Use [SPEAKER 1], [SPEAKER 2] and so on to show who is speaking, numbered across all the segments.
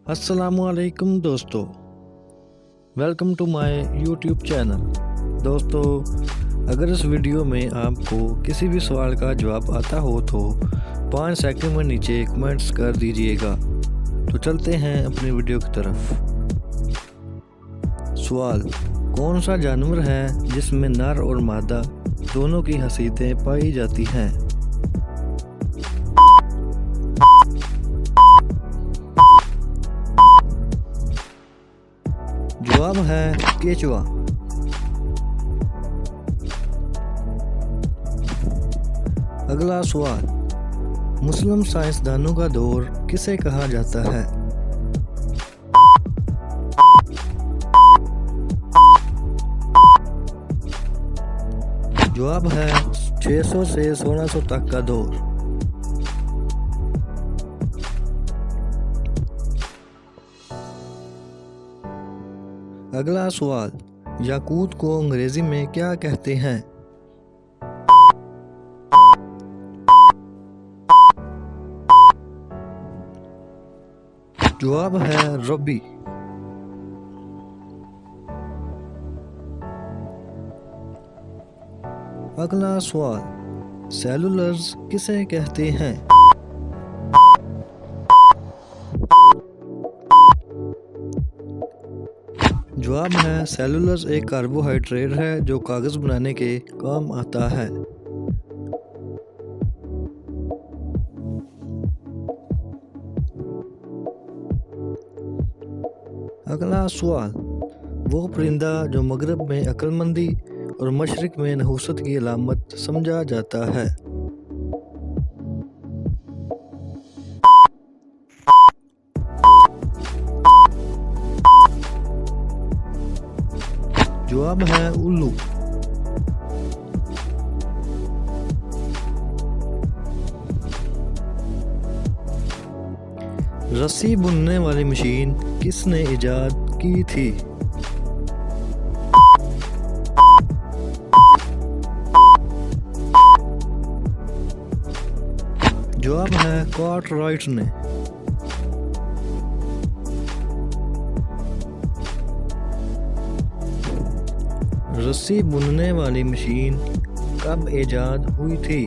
[SPEAKER 1] अस्सलामुअलैकुम दोस्तों, welcome to my YouTube channel. दोस्तों, अगर इस वीडियो में आपको किसी भी सवाल का जवाब आता हो तो 5 सेकंड में नीचे कमेंट्स कर दीजिएगा। तो चलते हैं अपनी वीडियो की तरफ। सवाल: कौन सा जानवर है जिसमें नर और मादा दोनों की हसीतें पाई जाती हैं? जवाब है केचुआ। अगला सवाल: मुस्लिम साइंसदानों का दौर किसे कहा जाता है? जवाब है 600 से 1600 तक का दौर। अगला सवाल: याकूत को अंग्रेजी में क्या कहते हैं? जवाब है रबी। अगला सवाल: सेलुलर्स किसे कहते हैं? जवाब है सेलुलर्स एक कार्बोहाइड्रेट है जो कागज बनाने के काम आता है। अगला सवाल: वो परिंदा जो मगरब में अक्लमंदी और मशरिक में नहुसत की अलामत समझा जाता है? जवाब है उल्लू। रस्सी बुनने वाली मशीन किसने इजाद की थी? जवाब है कार्टराइट ने। रस्सी बुनने वाली मशीन कब इजाद हुई थी?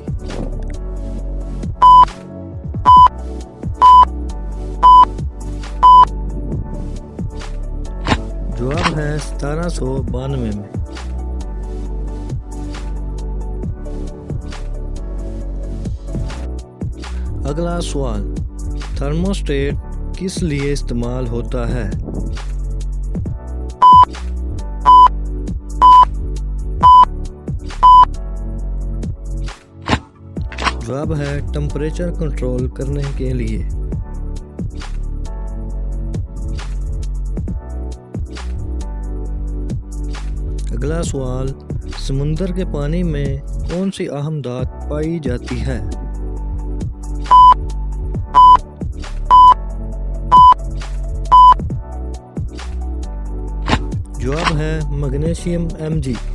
[SPEAKER 1] जवाब है 1792 में। अगला सवाल: थर्मोस्टेट किस लिए इस्तेमाल होता है? जवाब है टेम्परेचर कंट्रोल करने के लिए। अगला सवाल: समुंदर के पानी में कौन सी अहम धात पाई जाती है? जवाब है मैग्नीशियम Mg।